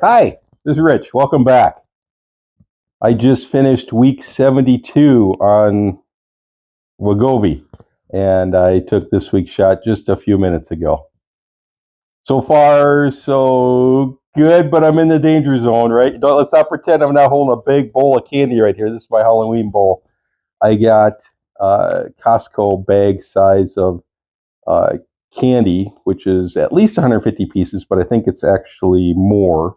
Hi, this is Rich. Welcome back. I just finished week 72 on Wegovy, and I took this week's shot just a few minutes ago. So far, so good, but I'm in the danger zone, right? Let's not pretend I'm not holding a big bowl of candy right here. This is my Halloween bowl. I got Costco bag size of uh, candy, which is at least 150 pieces, but I think it's actually more.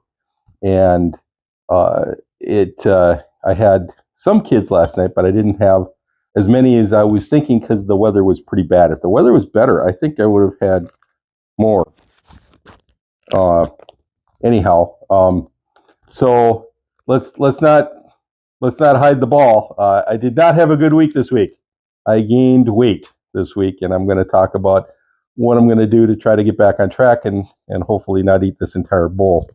And I had some kids last night, but I didn't have as many as I was thinking because the weather was pretty bad. If the weather was better, I think I would have had more. Anyhow, so let's not hide the ball. I did not have a good week this week. I gained weight this week, and I'm going to talk about what I'm going to do to try to get back on track and hopefully not eat this entire bowl.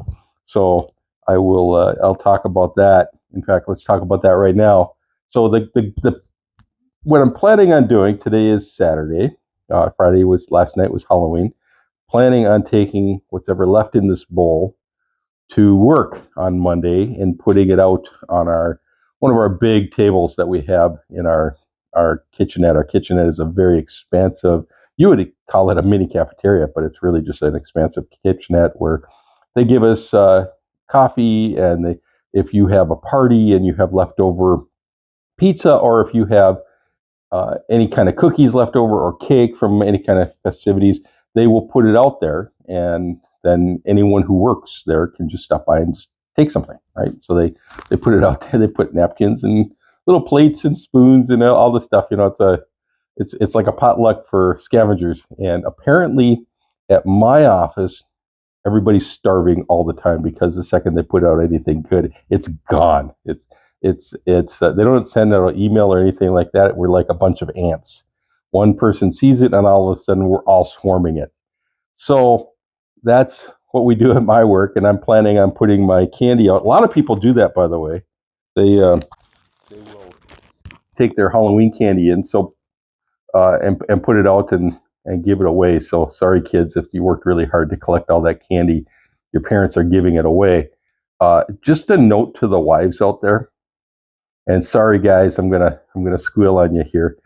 So I'll talk about that. In fact, let's talk about that right now. So what I'm planning on doing today is Saturday. Last night was Halloween. Planning on taking what's ever left in this bowl to work on Monday and putting it out on one of our big tables that we have in our kitchenette. Our kitchenette is a very expansive, you would call it a mini cafeteria, but it's really just an expansive kitchenette where they give us coffee, and if you have a party and you have leftover pizza, or if you have any kind of cookies left over or cake from any kind of festivities, they will put it out there, and then anyone who works there can just stop by and just take something, right? So they put it out there. They put napkins and little plates and spoons and all this stuff. It's like a potluck for scavengers. And apparently, at my office, everybody's starving all the time because the second they put out anything good, it's gone. They don't send out an email or anything like that. We're like a bunch of ants. One person sees it, and all of a sudden, we're all swarming it. So that's what we do at my work, and I'm planning on putting my candy out. A lot of people do that, by the way. They will take their Halloween candy in, and put it out and give it away. So sorry, kids, if you worked really hard to collect all that candy, your parents are giving it away. Just a note to the wives out there, and sorry guys, I'm gonna squeal on you here.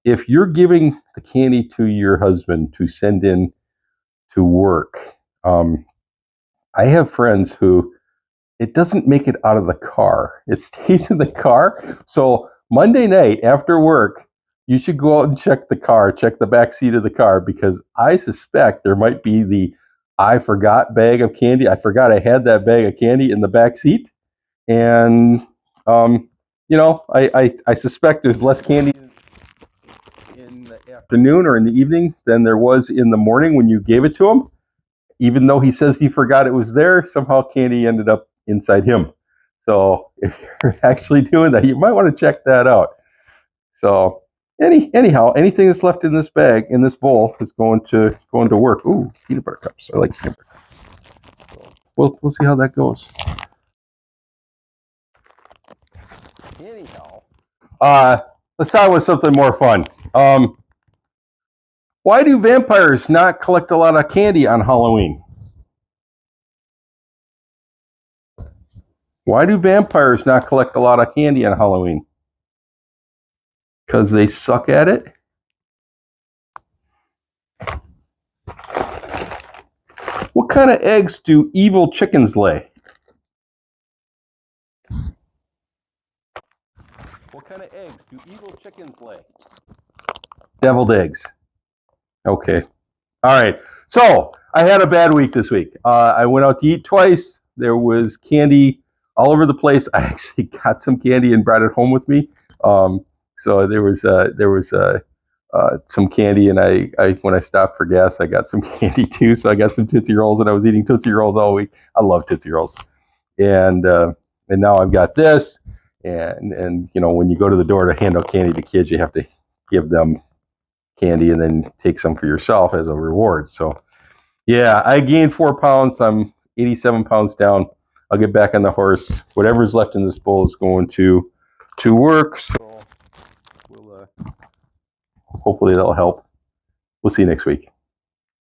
If you're giving the candy to your husband to send in to work, I have friends who it doesn't make it out of the car. It stays in the car. So Monday night after work, you should go out and check the back seat of the car, because I suspect there might be the I forgot bag of candy. I forgot I had that bag of candy in the back seat. And, I suspect there's less candy in the afternoon or in the evening than there was in the morning when you gave it to him. Even though he says he forgot it was there, somehow candy ended up inside him. So if you're actually doing that, you might want to check that out. So anyhow, anything that's left in this bag, in this bowl, is going to work. Ooh, peanut butter cups. I like peanut butter cups. So we'll see how that goes. Anyhow, let's start with something more fun. Why do vampires not collect a lot of candy on Halloween? Why do vampires not collect a lot of candy on Halloween? Because they suck at it? What kind of eggs do evil chickens lay? What kind of eggs do evil chickens lay? Deviled eggs. Okay. All right. So I had a bad week this week. I went out to eat twice. There was candy all over the place. I actually got some candy and brought it home with me. So there was some candy, and I when I stopped for gas, I got some candy too. So I got some Tootsie Rolls, and I was eating Tootsie Rolls all week. I love Tootsie Rolls, and now I've got this. And when you go to the door to hand out candy to kids, you have to give them candy and then take some for yourself as a reward. So yeah, I gained 4 pounds. I'm 87 pounds down. I'll get back on the horse. Whatever's left in this bowl is going to work. So we'll hopefully that'll help. We'll see you next week.